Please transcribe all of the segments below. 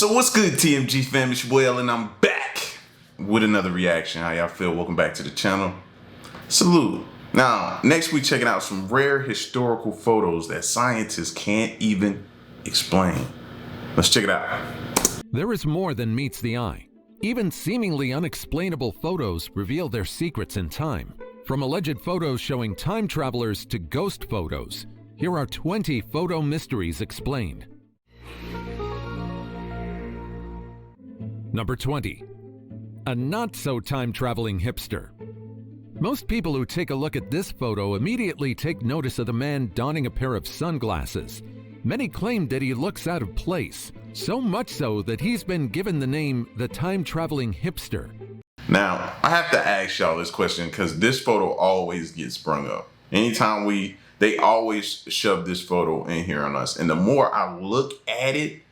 So what's good, TMG fam? It's your boy L, and I'm back with another reaction. How y'all feel? Welcome back to the channel. Salute. Now, next we checking out some rare historical photos that scientists can't even explain. Let's check it out. There is more than meets the eye. Even seemingly unexplainable photos reveal their secrets in time. From alleged photos showing time travelers to ghost photos, here are 20 photo mysteries explained. Number 20. A not-so-time-traveling hipster. Most people who take a look at this photo immediately take notice of the man donning a pair of sunglasses. Many claim that he looks out of place, so much so that he's been given the name the time-traveling hipster. Now, I have to ask y'all this question because this photo always gets sprung up. Anytime they always shove this photo in here on us. And the more I look at it,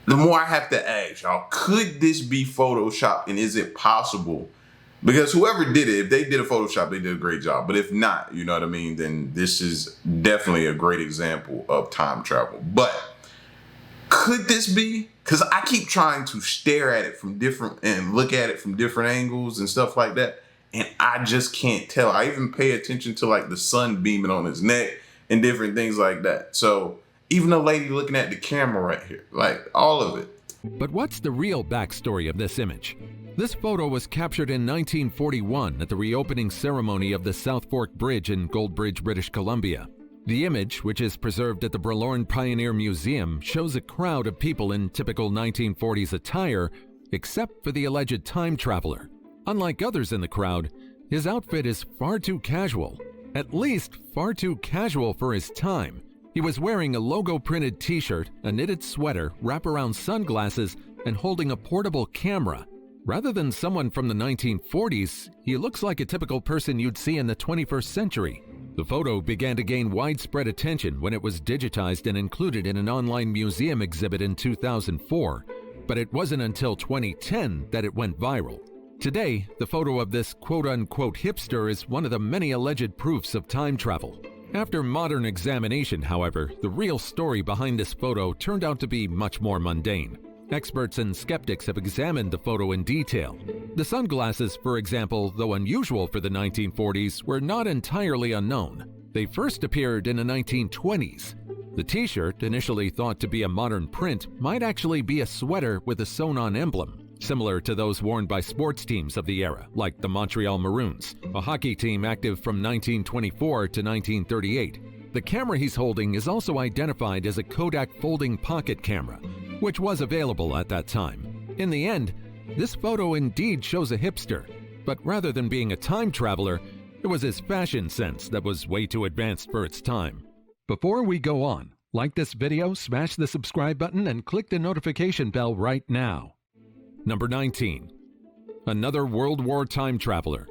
the more I have to ask y'all, could this be Photoshopped, and is it possible? Because whoever did it, if they did a Photoshop, they did a great job. But if not, you know what I mean, then this is definitely a great example of time travel. But could this be? Because I keep trying to stare at it from different and look at it from different angles and stuff like that, and I just can't tell. I even pay attention to like the sun beaming on his neck and different things like that. So even the lady looking at the camera right here, like all of it. But what's the real backstory of this image? This photo was captured in 1941 at the reopening ceremony of the South Fork Bridge in Goldbridge, British Columbia. The image, which is preserved at the Brelorn Pioneer Museum, shows a crowd of people in typical 1940s attire, except for the alleged time traveler. Unlike others in the crowd, his outfit is far too casual, at least far too casual for his time. He was wearing a logo-printed t-shirt, a knitted sweater, wraparound sunglasses, and holding a portable camera. Rather than someone from the 1940s, he looks like a typical person you'd see in the 21st century. The photo began to gain widespread attention when it was digitized and included in an online museum exhibit in 2004, but it wasn't until 2010 that it went viral. Today, the photo of this quote-unquote hipster is one of the many alleged proofs of time travel. After modern examination, however, the real story behind this photo turned out to be much more mundane. Experts and skeptics have examined the photo in detail. The sunglasses, for example, though unusual for the 1940s, were not entirely unknown. They first appeared in the 1920s. The t-shirt, initially thought to be a modern print, might actually be a sweater with a sewn-on emblem, similar to those worn by sports teams of the era, like the Montreal Maroons, a hockey team active from 1924 to 1938. The camera he's holding is also identified as a Kodak folding pocket camera, which was available at that time. In the end, this photo indeed shows a hipster, but rather than being a time traveler, it was his fashion sense that was way too advanced for its time. Before we go on, like this video, smash the subscribe button, and click the notification bell right now. Number 19. Another World War time traveler.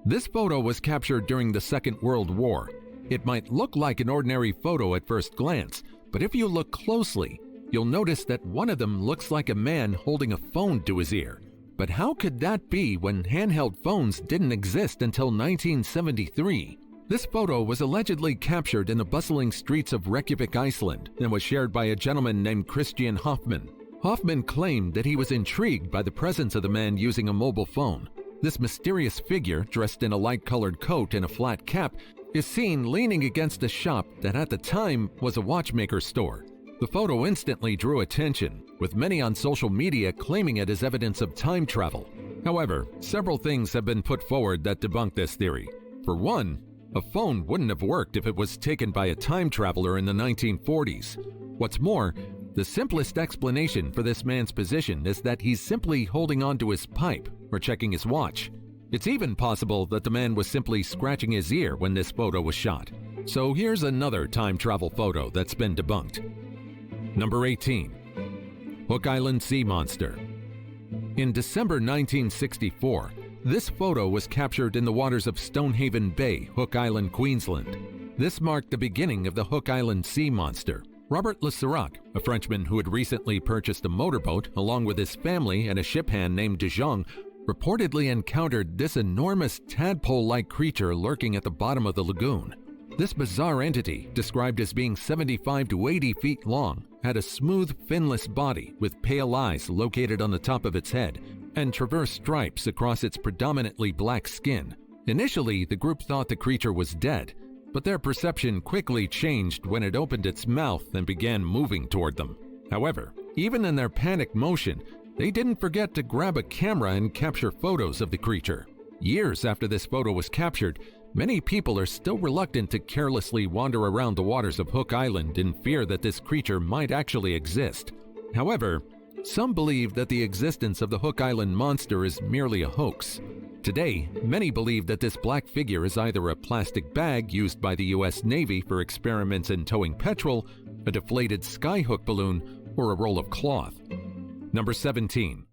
This photo was captured during the Second World War. It might look like an ordinary photo at first glance, but if you look closely, you'll notice that one of them looks like a man holding a phone to his ear. But how could that be when handheld phones didn't exist until 1973? This photo was allegedly captured in the bustling streets of Reykjavik, Iceland, and was shared by a gentleman named Christian Hoffman. Hoffman claimed that he was intrigued by the presence of the man using a mobile phone. This mysterious figure, dressed in a light-colored coat and a flat cap, is seen leaning against a shop that at the time was a watchmaker store. The photo instantly drew attention, with many on social media claiming it as evidence of time travel. However, several things have been put forward that debunk this theory. For one, a phone wouldn't have worked if it was taken by a time traveler in the 1940s. What's more, the simplest explanation for this man's position is that he's simply holding onto his pipe or checking his watch. It's even possible that the man was simply scratching his ear when this photo was shot. So here's another time travel photo that's been debunked. Number 18. Hook Island Sea Monster. In December 1964, this photo was captured in the waters of Stonehaven Bay, Hook Island, Queensland. This marked the beginning of the Hook Island Sea Monster. Robert Lesserac, a Frenchman who had recently purchased a motorboat along with his family and a ship hand named De Jong, reportedly encountered this enormous tadpole-like creature lurking at the bottom of the lagoon. This bizarre entity, described as being 75 to 80 feet long, had a smooth, finless body with pale eyes located on the top of its head and traverse stripes across its predominantly black skin. Initially, the group thought the creature was dead, but their perception quickly changed when it opened its mouth and began moving toward them. However, even in their panic motion, they didn't forget to grab a camera and capture photos of the creature. Years after this photo was captured, many people are still reluctant to carelessly wander around the waters of Hook Island in fear that this creature might actually exist. However, some believe that the existence of the Hook Island monster is merely a hoax. Today, many believe that this black figure is either a plastic bag used by the US Navy for experiments in towing petrol, a deflated skyhook balloon, or a roll of cloth. Number 17.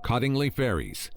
Cottingley Fairies.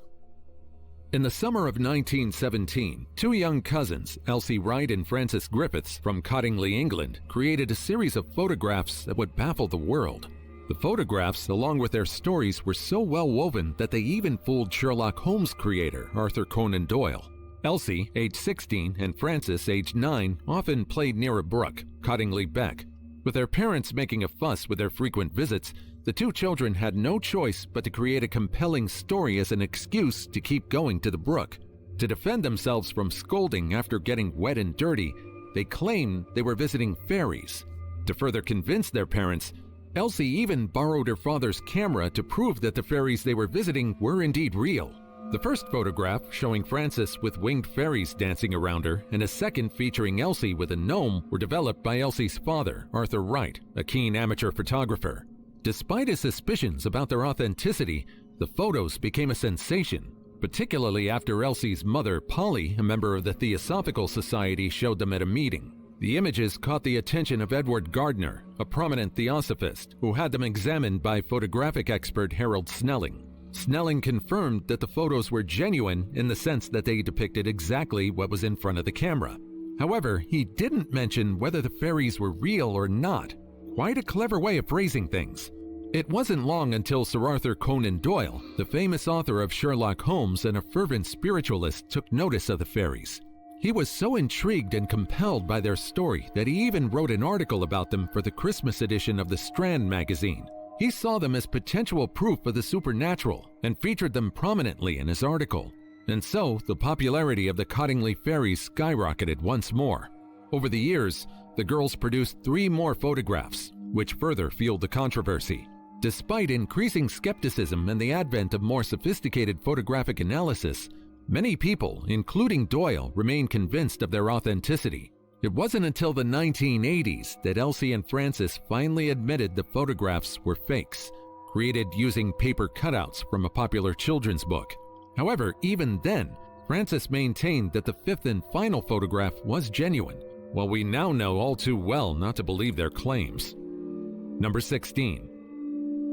In the summer of 1917, two young cousins, Elsie Wright and Frances Griffiths, from Cottingley, England, created a series of photographs that would baffle the world. The photographs, along with their stories, were so well woven that they even fooled Sherlock Holmes creator Arthur Conan Doyle. Elsie, age 16, and Frances, age 9, often played near a brook, Cottingley Beck. With their parents making a fuss with their frequent visits, the two children had no choice but to create a compelling story as an excuse to keep going to the brook. To defend themselves from scolding after getting wet and dirty, they claimed they were visiting fairies. To further convince their parents, Elsie even borrowed her father's camera to prove that the fairies they were visiting were indeed real. The first photograph, showing Frances with winged fairies dancing around her, and a second featuring Elsie with a gnome, were developed by Elsie's father, Arthur Wright, a keen amateur photographer. Despite his suspicions about their authenticity, the photos became a sensation, particularly after Elsie's mother, Polly, a member of the Theosophical Society, showed them at a meeting. The images caught the attention of Edward Gardner, a prominent theosophist, who had them examined by photographic expert Harold Snelling. Snelling confirmed that the photos were genuine in the sense that they depicted exactly what was in front of the camera. However, he didn't mention whether the fairies were real or not. Quite a clever way of phrasing things. It wasn't long until Sir Arthur Conan Doyle, the famous author of Sherlock Holmes and a fervent spiritualist, took notice of the fairies. He was so intrigued and compelled by their story that he even wrote an article about them for the Christmas edition of the Strand magazine. He saw them as potential proof of the supernatural and featured them prominently in his article. And so, the popularity of the Cottingley Fairies skyrocketed once more. Over the years, the girls produced 3 more photographs, which further fueled the controversy. Despite increasing skepticism and the advent of more sophisticated photographic analysis, many people, including Doyle, remained convinced of their authenticity. It wasn't until the 1980s that Elsie and Frances finally admitted the photographs were fakes, created using paper cutouts from a popular children's book. However, even then, Frances maintained that the 5th and final photograph was genuine, while we now know all too well not to believe their claims. Number 16.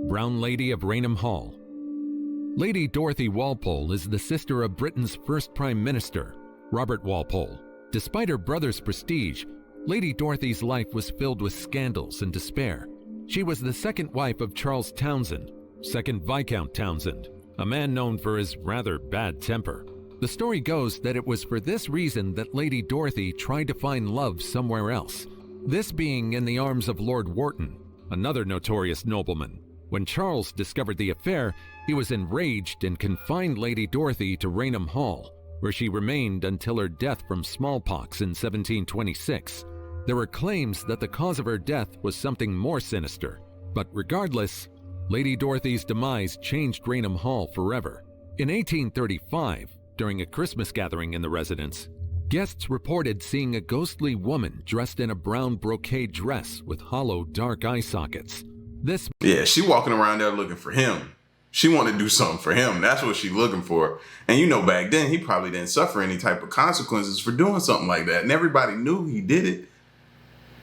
Brown Lady of Raynham Hall. Lady Dorothy Walpole is the sister of Britain's first Prime Minister, Robert Walpole. Despite her brother's prestige, Lady Dorothy's life was filled with scandals and despair. She was the second wife of Charles Townshend, 2nd Viscount Townshend, a man known for his rather bad temper. The story goes that it was for this reason that Lady Dorothy tried to find love somewhere else, this being in the arms of Lord Wharton, another notorious nobleman. When Charles discovered the affair, he was enraged and confined Lady Dorothy to Raynham Hall, where she remained until her death from smallpox in 1726. There were claims that the cause of her death was something more sinister, but regardless, Lady Dorothy's demise changed Raynham Hall forever. In 1835, during a Christmas gathering in the residence, guests reported seeing a ghostly woman dressed in a brown brocade dress with hollow, dark eye sockets. Yeah, she walking around there looking for him. She wanted to do something for him. That's what she's looking for. And you know, back then, he probably didn't suffer any type of consequences for doing something like that. And everybody knew he did it.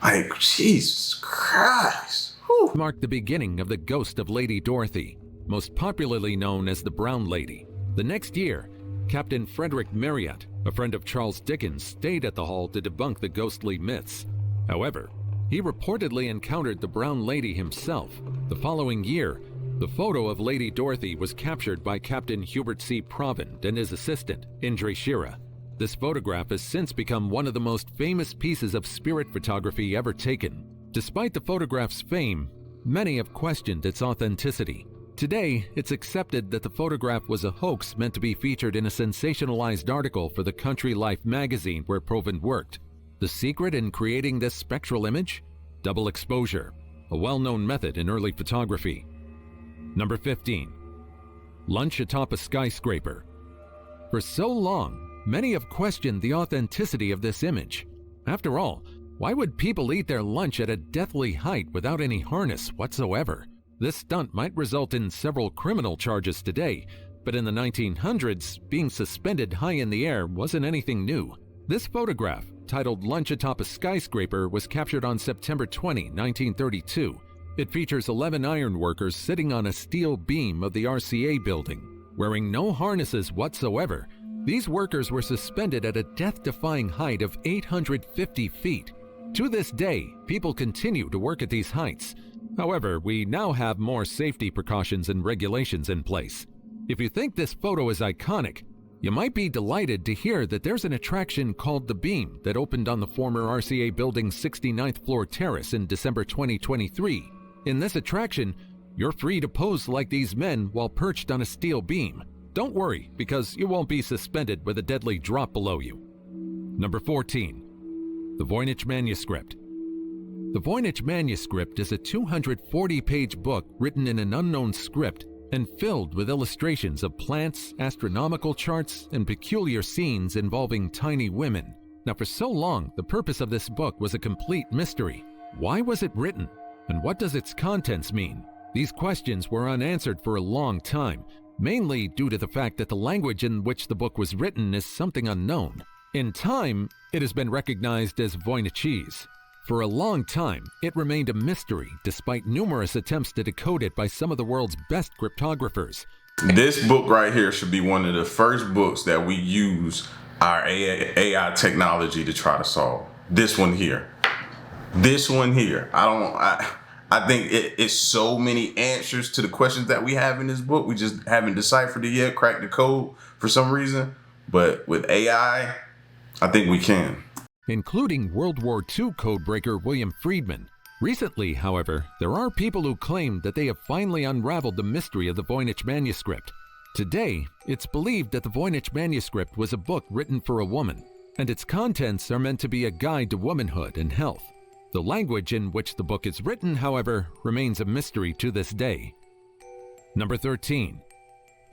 Like, Jesus Christ. Whew. Marked the beginning of the ghost of Lady Dorothy, most popularly known as the Brown Lady. The next year, Captain Frederick Marriott, a friend of Charles Dickens, stayed at the hall to debunk the ghostly myths. However, he reportedly encountered the Brown Lady himself. The following year, the photo of Lady Dorothy was captured by Captain Hubert C. Provand and his assistant, Indre Shira. This photograph has since become one of the most famous pieces of spirit photography ever taken. Despite the photograph's fame, many have questioned its authenticity. Today, it's accepted that the photograph was a hoax meant to be featured in a sensationalized article for the Country Life magazine where Proven worked. The secret in creating this spectral image? Double exposure, a well-known method in early photography. Number 15. Lunch atop a skyscraper. For so long, many have questioned the authenticity of this image. After all, why would people eat their lunch at a deathly height without any harness whatsoever? This stunt might result in several criminal charges today, but in the 1900s, being suspended high in the air wasn't anything new. This photograph, titled Lunch Atop a Skyscraper, was captured on September 20, 1932. It features 11 ironworkers sitting on a steel beam of the RCA building. Wearing no harnesses whatsoever, these workers were suspended at a death-defying height of 850 feet. To this day, people continue to work at these heights. However, we now have more safety precautions and regulations in place. If you think this photo is iconic, you might be delighted to hear that there's an attraction called The Beam that opened on the former RCA building's 69th floor terrace in December 2023. In this attraction, you're free to pose like these men while perched on a steel beam. Don't worry, because you won't be suspended with a deadly drop below you. Number 14. The Voyage Manuscript. The Voyage Manuscript is a 240-page book written in an unknown script and filled with illustrations of plants, astronomical charts, and peculiar scenes involving tiny women. Now, for so long, the purpose of this book was a complete mystery. Why was it written? And what does its contents mean? These questions were unanswered for a long time, mainly due to the fact that the language in which the book was written is something unknown. In time, it has been recognized as Voynachese. For a long time, it remained a mystery despite numerous attempts to decode it by some of the world's best cryptographers. This book right here should be one of the first books that we use our AI technology to try to solve. This one here. This one here. I think it's so many answers to the questions that we have in this book. We just haven't deciphered it yet, cracked the code for some reason. But with AI, I think we can. Including World War II codebreaker William Friedman. Recently, however, there are people who claim that they have finally unraveled the mystery of the Voynich Manuscript. Today, it's believed that the Voynich Manuscript was a book written for a woman, and its contents are meant to be a guide to womanhood and health. The language in which the book is written, however, remains a mystery to this day. Number 13.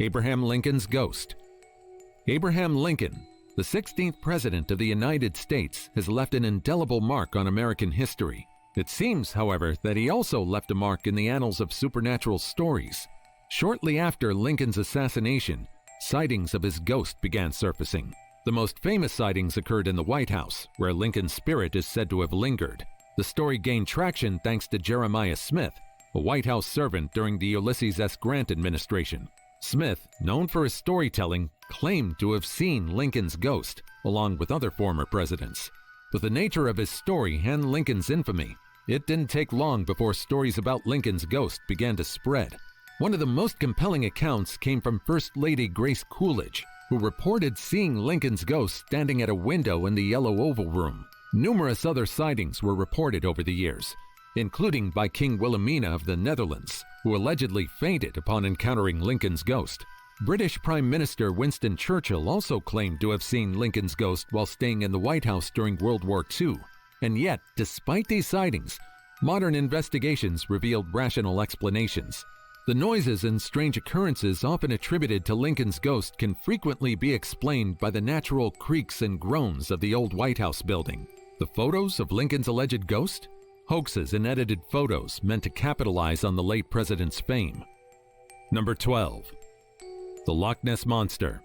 Abraham Lincoln's Ghost. Abraham Lincoln, the 16th President of the United States, has left an indelible mark on American history. It seems, however, that he also left a mark in the annals of supernatural stories. Shortly after Lincoln's assassination, sightings of his ghost began surfacing. The most famous sightings occurred in the White House, where Lincoln's spirit is said to have lingered. The story gained traction thanks to Jeremiah Smith, a White House servant during the Ulysses S. Grant administration. Smith, known for his storytelling, claimed to have seen Lincoln's ghost, along with other former presidents. With the nature of his story and Lincoln's infamy, it didn't take long before stories about Lincoln's ghost began to spread. One of the most compelling accounts came from First Lady Grace Coolidge, who reported seeing Lincoln's ghost standing at a window in the Yellow Oval Room. Numerous other sightings were reported over the years, including by King Wilhelmina of the Netherlands, who allegedly fainted upon encountering Lincoln's ghost. British Prime Minister Winston Churchill also claimed to have seen Lincoln's ghost while staying in the White House during World War II. And yet, despite these sightings, modern investigations revealed rational explanations. The noises and strange occurrences often attributed to Lincoln's ghost can frequently be explained by the natural creaks and groans of the old White House building. The photos of Lincoln's alleged ghost? Hoaxes and edited photos meant to capitalize on the late president's fame. Number 12. The Loch Ness Monster.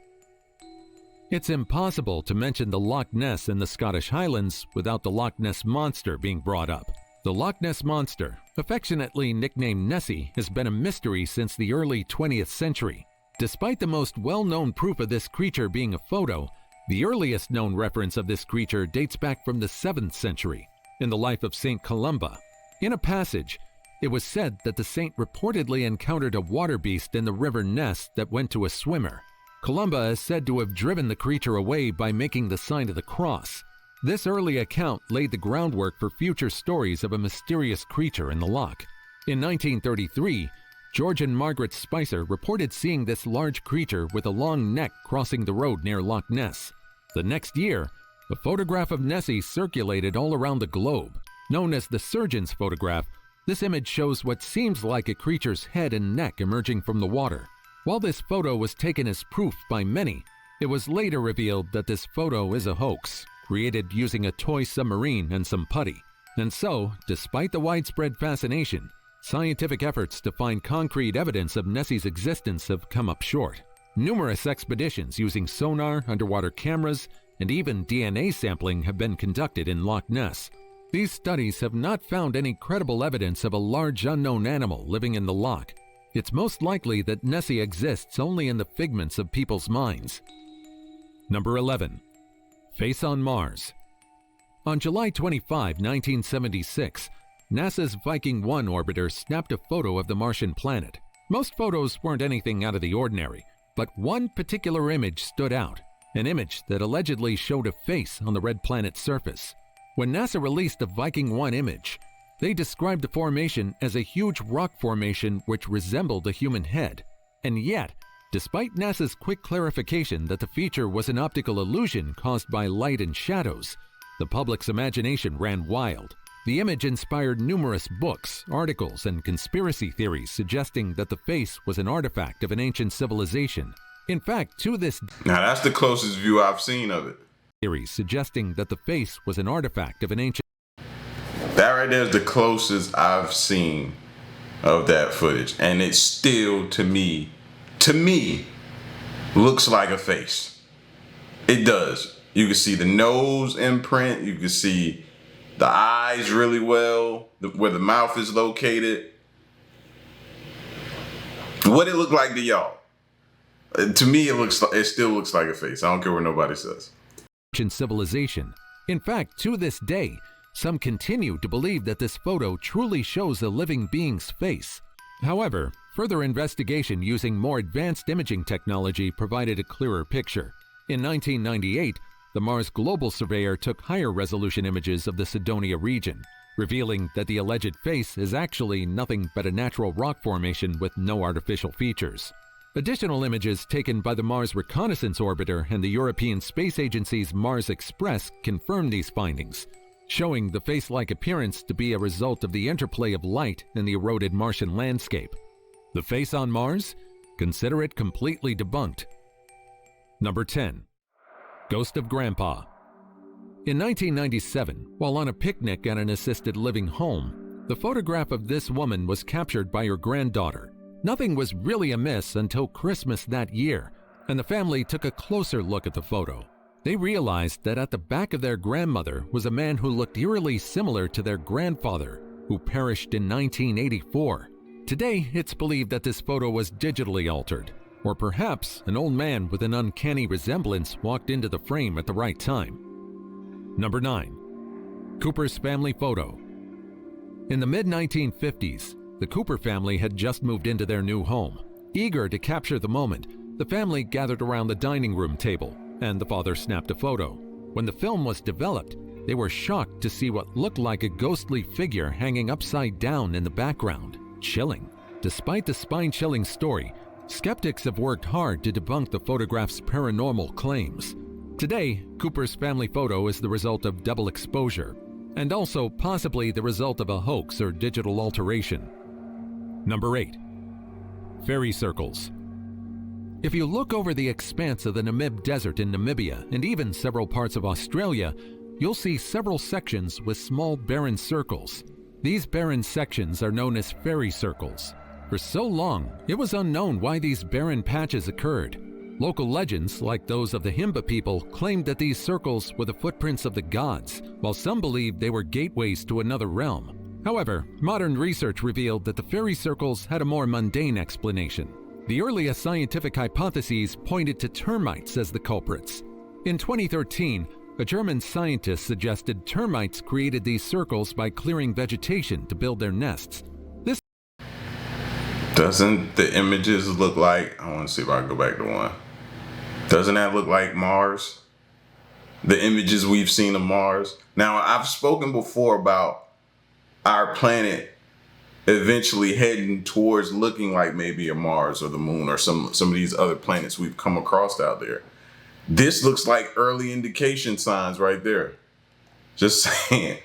It's impossible to mention the Loch Ness in the Scottish Highlands without the Loch Ness Monster being brought up. The Loch Ness Monster, affectionately nicknamed Nessie, has been a mystery since the early 20th century. Despite the most well-known proof of this creature being a photo, the earliest known reference of this creature dates back from the 7th century, in the life of Saint Columba. In a passage, it was said that the saint reportedly encountered a water beast in the river Ness that went to a swimmer. Columba is said to have driven the creature away by making the sign of the cross. This early account laid the groundwork for future stories of a mysterious creature in the Loch. In 1933, George and Margaret Spicer reported seeing this large creature with a long neck crossing the road near Loch Ness. The next year, a photograph of Nessie circulated all around the globe. Known as the surgeon's photograph, this image shows what seems like a creature's head and neck emerging from the water. While this photo was taken as proof by many, it was later revealed that this photo is a hoax, created using a toy submarine and some putty. And so, despite the widespread fascination, scientific efforts to find concrete evidence of Nessie's existence have come up short. Numerous expeditions using sonar, underwater cameras, and even DNA sampling have been conducted in Loch Ness. These studies have not found any credible evidence of a large unknown animal living in the Loch. It's most likely that Nessie exists only in the figments of people's minds. Number 11. Face on Mars. On July 25, 1976, NASA's Viking 1 orbiter snapped a photo of the Martian planet. Most photos weren't anything out of the ordinary, but one particular image stood out, an image that allegedly showed a face on the red planet's surface. When NASA released the Viking 1 image, they described the formation as a huge rock formation which resembled a human head. And yet, despite NASA's quick clarification that the feature was an optical illusion caused by light and shadows, the public's imagination ran wild. The image inspired numerous books, articles, and conspiracy theories suggesting that the face was an artifact of an ancient civilization. In fact, to this Now that's the closest view I've seen of it. Theories suggesting that the face was an artifact of an ancient. That right there is the closest I've seen of that footage. And it still, to me, looks like a face. It does. You can see the nose imprint. You can see the eyes really well, where the mouth is located. What it look like to y'all? To me, it still looks like a face. I don't care what nobody says. Ancient civilization. In fact, to this day, some continue to believe that this photo truly shows a living being's face. However, further investigation using more advanced imaging technology provided a clearer picture. In 1998, the Mars Global Surveyor took higher resolution images of the Cydonia region, revealing that the alleged face is actually nothing but a natural rock formation with no artificial features. Additional images taken by the Mars Reconnaissance Orbiter and the European Space Agency's Mars Express confirm these findings, showing the face-like appearance to be a result of the interplay of light in the eroded Martian landscape. The face on Mars? Consider it completely debunked. Number 10. Ghost of Grandpa. In 1997, while on a picnic at an assisted living home, the photograph of this woman was captured by her granddaughter. Nothing was really amiss until Christmas that year, and the family took a closer look at the photo. They realized that at the back of their grandmother was a man who looked eerily similar to their grandfather, who perished in 1984. Today, it's believed that this photo was digitally altered, or perhaps an old man with an uncanny resemblance walked into the frame at the right time. Number 9. Cooper's family photo. In the mid-1950s, the Cooper family had just moved into their new home. Eager to capture the moment, the family gathered around the dining room table, and the father snapped a photo. When the film was developed, they were shocked to see what looked like a ghostly figure hanging upside down in the background. Chilling. Despite the spine-chilling story, skeptics have worked hard to debunk the photograph's paranormal claims. Today, Cooper's family photo is the result of double exposure, and also possibly the result of a hoax or digital alteration. Number 8. Fairy circles. If you look over the expanse of the Namib Desert in Namibia and even several parts of Australia, you'll see several sections with small barren circles. These barren sections are known as fairy circles. For so long, it was unknown why these barren patches occurred. Local legends, like those of the Himba people, claimed that these circles were the footprints of the gods, while some believed they were gateways to another realm. However, modern research revealed that the fairy circles had a more mundane explanation. The earliest scientific hypotheses pointed to termites as the culprits. In 2013, a German scientist suggested termites created these circles by clearing vegetation to build their nests. Doesn't the images look like, I want to see if I can go back to one. Doesn't that look like Mars? The images we've seen of Mars. Now, I've spoken before about our planet eventually heading towards looking like maybe a Mars or the moon or some of these other planets we've come across out there. This looks like early indication signs right there. Just saying.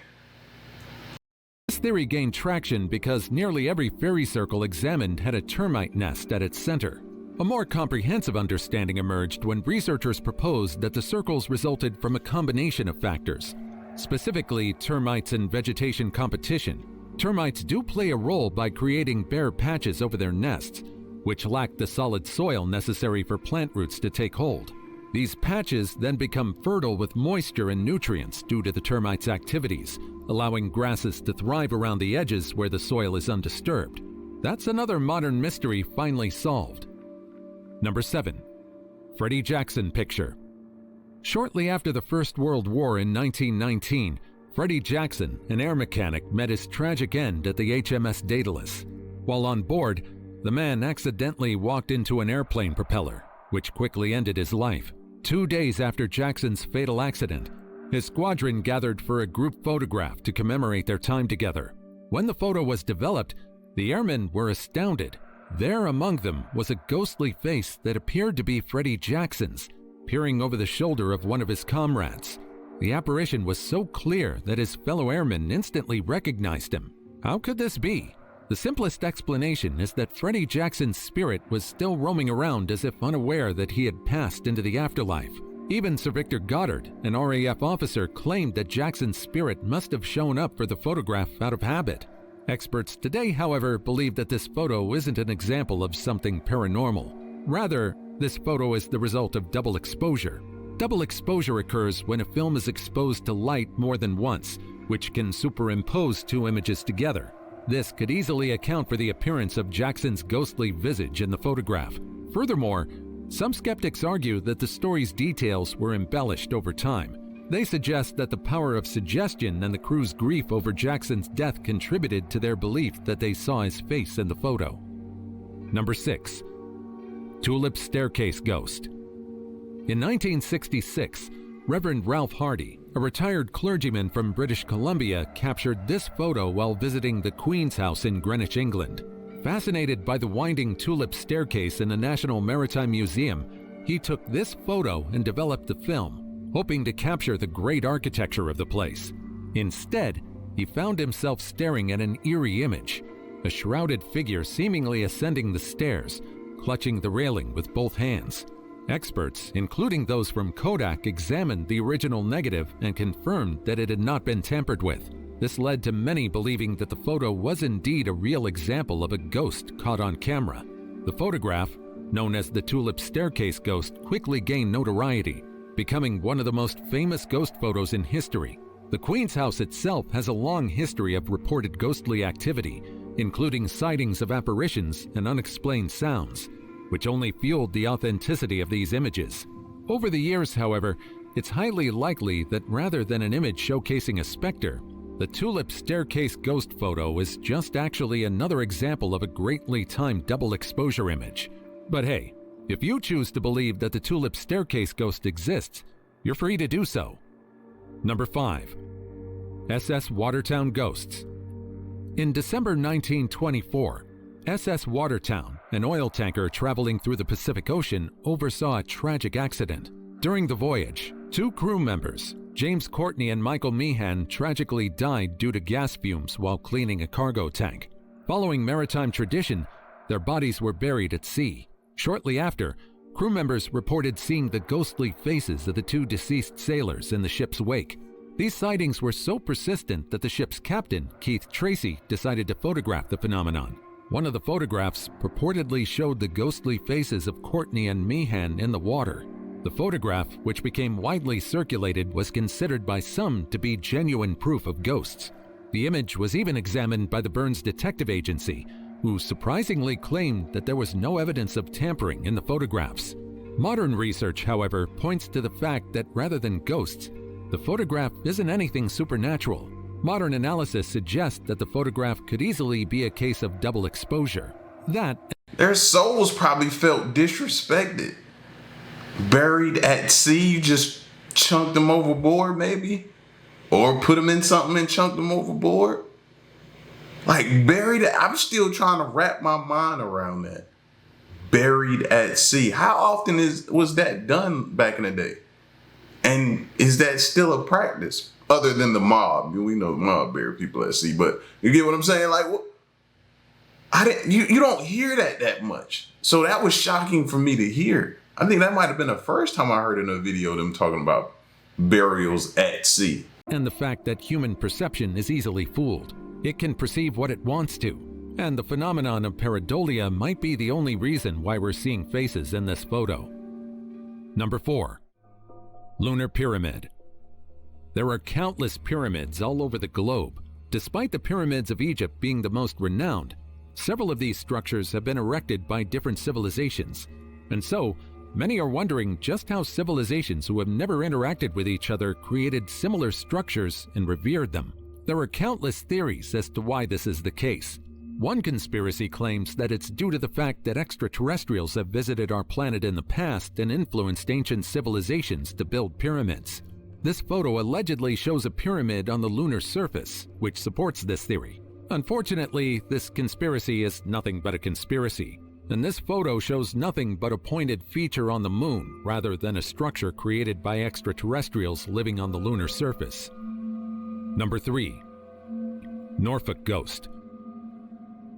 This theory gained traction because nearly every fairy circle examined had a termite nest at its center. A more comprehensive understanding emerged when researchers proposed that the circles resulted from a combination of factors, specifically termites and vegetation competition. Termites do play a role by creating bare patches over their nests, which lack the solid soil necessary for plant roots to take hold. These patches then become fertile with moisture and nutrients due to the termites' activities, allowing grasses to thrive around the edges where the soil is undisturbed. That's another modern mystery finally solved. Number 7. Freddie Jackson picture. Shortly after the First World War in 1919, Freddie Jackson, an air mechanic, met his tragic end at the HMS Daedalus. While on board, the man accidentally walked into an airplane propeller, which quickly ended his life. 2 days after Jackson's fatal accident, his squadron gathered for a group photograph to commemorate their time together. When the photo was developed, the airmen were astounded. There among them was a ghostly face that appeared to be Freddie Jackson's, peering over the shoulder of one of his comrades. The apparition was so clear that his fellow airmen instantly recognized him. How could this be? The simplest explanation is that Freddie Jackson's spirit was still roaming around as if unaware that he had passed into the afterlife. Even Sir Victor Goddard, an RAF officer, claimed that Jackson's spirit must have shown up for the photograph out of habit. Experts today, however, believe that this photo isn't an example of something paranormal. Rather, this photo is the result of double exposure. Double exposure occurs when a film is exposed to light more than once, which can superimpose two images together. This could easily account for the appearance of Jackson's ghostly visage in the photograph. Furthermore, some skeptics argue that the story's details were embellished over time. They suggest that the power of suggestion and the crew's grief over Jackson's death contributed to their belief that they saw his face in the photo. Number 6. Tulip Staircase Ghost. In 1966, Reverend Ralph Hardy, a retired clergyman from British Columbia, captured this photo while visiting the Queen's House in Greenwich, England. Fascinated by the winding tulip staircase in the National Maritime Museum, he took this photo and developed the film, hoping to capture the great architecture of the place. Instead, he found himself staring at an eerie image, a shrouded figure seemingly ascending the stairs, clutching the railing with both hands. Experts, including those from Kodak, examined the original negative and confirmed that it had not been tampered with. This led to many believing that the photo was indeed a real example of a ghost caught on camera. The photograph, known as the Tulip Staircase Ghost, quickly gained notoriety, becoming one of the most famous ghost photos in history. The Queen's House itself has a long history of reported ghostly activity, including sightings of apparitions and unexplained sounds, which only fueled the authenticity of these images. Over the years, however, it's highly likely that rather than an image showcasing a specter, the Tulip Staircase Ghost photo is just actually another example of a greatly timed double exposure image. But hey, if you choose to believe that the Tulip Staircase Ghost exists, you're free to do so. Number 5. SS Watertown Ghosts. In December 1924, SS Watertown, an oil tanker traveling through the Pacific Ocean, oversaw a tragic accident. During the voyage, 2 crew members, James Courtney and Michael Meehan, tragically died due to gas fumes while cleaning a cargo tank. Following maritime tradition, their bodies were buried at sea. Shortly after, crew members reported seeing the ghostly faces of the 2 deceased sailors in the ship's wake. These sightings were so persistent that the ship's captain, Keith Tracy, decided to photograph the phenomenon. One of the photographs purportedly showed the ghostly faces of Courtney and Meehan in the water. The photograph, which became widely circulated, was considered by some to be genuine proof of ghosts. The image was even examined by the Burns Detective Agency, who surprisingly claimed that there was no evidence of tampering in the photographs. Modern research, however, points to the fact that rather than ghosts, the photograph isn't anything supernatural. Modern analysis suggests that the photograph could easily be a case of double exposure. That their souls probably felt disrespected. Buried at sea, you just chunked them overboard maybe? Or put them in something and chunked them overboard? Like buried I'm still trying to wrap my mind around that. Buried at sea. How often was that done back in the day? And is that still a practice? Other than the mob. We know the mob bury people at sea, but you get what I'm saying? Like, you don't hear that much. So that was shocking for me to hear. I think that might have been the first time I heard in a video them talking about burials at sea. And the fact that human perception is easily fooled. It can perceive what it wants to. And the phenomenon of pareidolia might be the only reason why we're seeing faces in this photo. Number 4. Lunar Pyramid. There are countless pyramids all over the globe. Despite the pyramids of Egypt being the most renowned, several of these structures have been erected by different civilizations. And so, many are wondering just how civilizations who have never interacted with each other created similar structures and revered them. There are countless theories as to why this is the case. One conspiracy claims that it's due to the fact that extraterrestrials have visited our planet in the past and influenced ancient civilizations to build pyramids. This photo allegedly shows a pyramid on the lunar surface, which supports this theory. Unfortunately, this conspiracy is nothing but a conspiracy, and this photo shows nothing but a pointed feature on the moon rather than a structure created by extraterrestrials living on the lunar surface. Number 3. Norfol Ghost.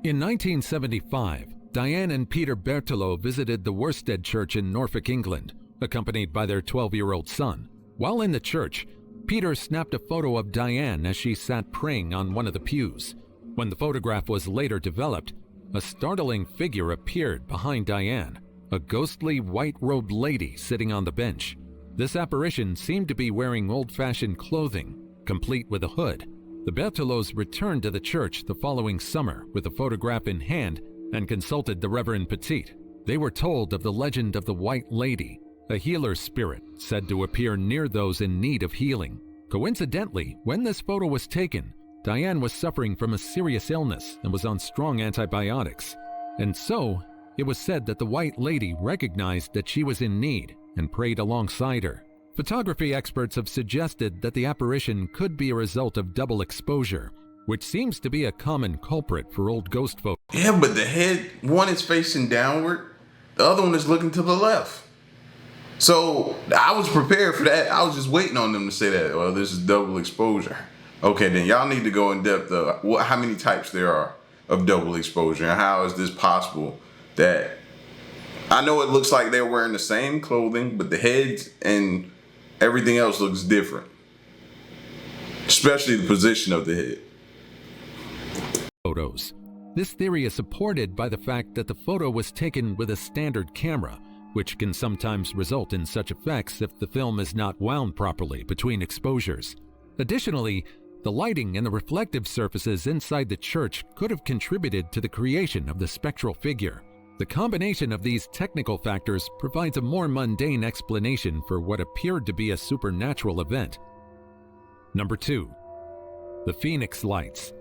In 1975, Diane and Peter Berthelot visited the Worstead Church in Norfolk, England, accompanied by their 12-year-old son. While in the church, Peter snapped a photo of Diane as she sat praying on one of the pews. When the photograph was later developed, a startling figure appeared behind Diane, a ghostly white-robed lady sitting on the bench. This apparition seemed to be wearing old-fashioned clothing, complete with a hood. The Berthelots returned to the church the following summer with the photograph in hand and consulted the Reverend Petit. They were told of the legend of the White Lady, a healer spirit said to appear near those in need of healing. Coincidentally, when this photo was taken, Diane was suffering from a serious illness and was on strong antibiotics. And so, it was said that the White Lady recognized that she was in need and prayed alongside her. Photography experts have suggested that the apparition could be a result of double exposure, which seems to be a common culprit for old ghost photos. Yeah, but the head, one is facing downward, the other one is looking to the left. So I was prepared for that. I was just waiting on them to say that, well, this is double exposure. Okay, then y'all need to go in depth of how many types there are of double exposure and how is this possible that I know it looks like they're wearing the same clothing, but the heads and everything else looks different, especially the position of the head. Photos. This theory is supported by the fact that the photo was taken with a standard camera, which can sometimes result in such effects if the film is not wound properly between exposures. Additionally, the lighting and the reflective surfaces inside the church could have contributed to the creation of the spectral figure. The combination of these technical factors provides a more mundane explanation for what appeared to be a supernatural event. Number 2. The Phoenix Lights.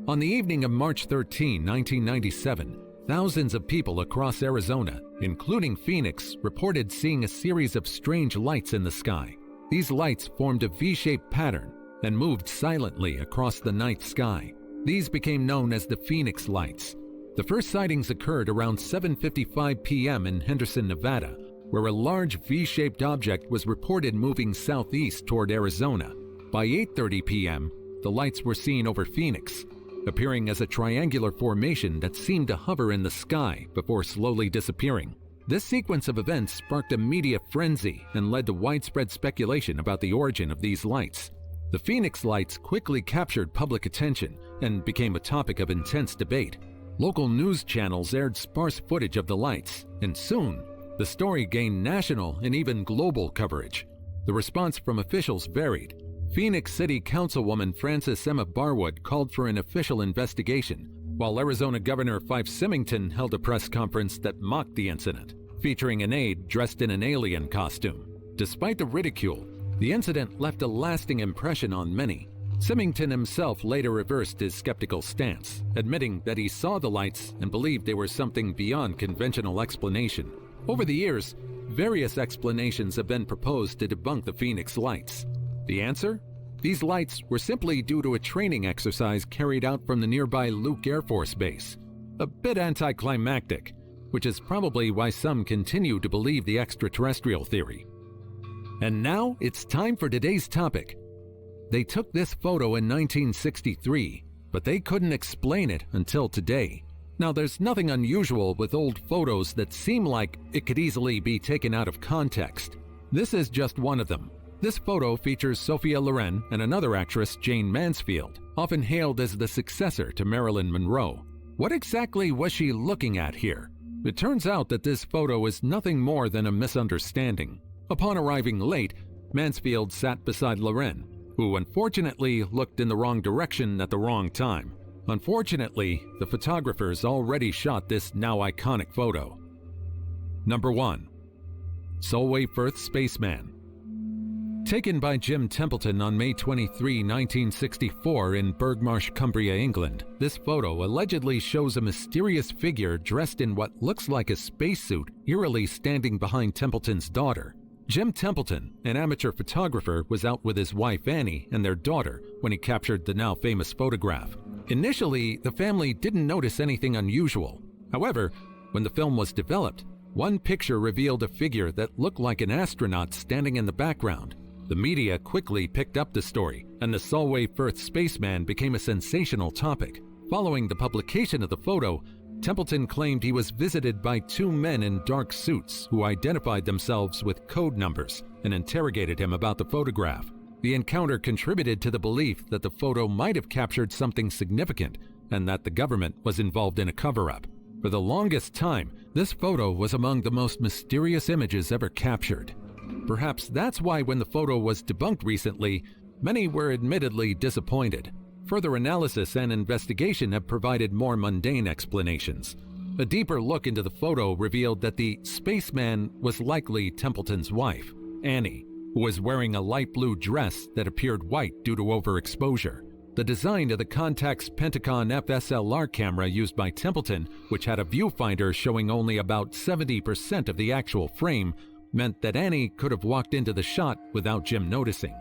On the evening of March 13, 1997, thousands of people across Arizona, including Phoenix, reported seeing a series of strange lights in the sky. These lights formed a V-shaped pattern and moved silently across the night sky. These became known as the Phoenix Lights. The first sightings occurred around 7:55 p.m. in Henderson, Nevada, where a large V-shaped object was reported moving southeast toward Arizona. By 8:30 p.m., the lights were seen over Phoenix, appearing as a triangular formation that seemed to hover in the sky before slowly disappearing. This sequence of events sparked a media frenzy and led to widespread speculation about the origin of these lights. The Phoenix Lights quickly captured public attention and became a topic of intense debate. Local news channels aired sparse footage of the lights, and soon, the story gained national and even global coverage. The response from officials varied. Phoenix City Councilwoman Frances Emma Barwood called for an official investigation, while Arizona Governor Fife Symington held a press conference that mocked the incident, featuring an aide dressed in an alien costume. Despite the ridicule, the incident left a lasting impression on many. Symington himself later reversed his skeptical stance, admitting that he saw the lights and believed they were something beyond conventional explanation. Over the years, various explanations have been proposed to debunk the Phoenix lights. The answer? These lights were simply due to a training exercise carried out from the nearby Luke Air Force Base. A bit anticlimactic, which is probably why some continue to believe the extraterrestrial theory. And now it's time for today's topic. They took this photo in 1963, but they couldn't explain it until today. Now, there's nothing unusual with old photos that seem like it could easily be taken out of context. This is just one of them. This photo features Sophia Loren and another actress, Jane Mansfield, often hailed as the successor to Marilyn Monroe. What exactly was she looking at here? It turns out that this photo is nothing more than a misunderstanding. Upon arriving late, Mansfield sat beside Loren, who unfortunately looked in the wrong direction at the wrong time. Unfortunately, the photographers already shot this now iconic photo. Number 1. Solway Firth Spaceman. Taken by Jim Templeton on May 23, 1964 in Bergmarsh, Cumbria, England, this photo allegedly shows a mysterious figure dressed in what looks like a spacesuit eerily standing behind Templeton's daughter. Jim Templeton, an amateur photographer, was out with his wife Annie and their daughter when he captured the now famous photograph. Initially, the family didn't notice anything unusual. However, when the film was developed, one picture revealed a figure that looked like an astronaut standing in the background. The media quickly picked up the story, and the Solway Firth Spaceman became a sensational topic. Following the publication of the photo, Templeton claimed he was visited by two men in dark suits who identified themselves with code numbers and interrogated him about the photograph. The encounter contributed to the belief that the photo might have captured something significant and that the government was involved in a cover-up. For the longest time, this photo was among the most mysterious images ever captured. Perhaps that's why when the photo was debunked recently, many were admittedly disappointed. Further analysis and investigation have provided more mundane explanations. A deeper look into the photo revealed that the spaceman was likely Templeton's wife, Annie, who was wearing a light blue dress that appeared white due to overexposure. The design of the Contax Pentacon FSLR camera used by Templeton, which had a viewfinder showing only about 70% of the actual frame, meant that Annie could have walked into the shot without Jim noticing.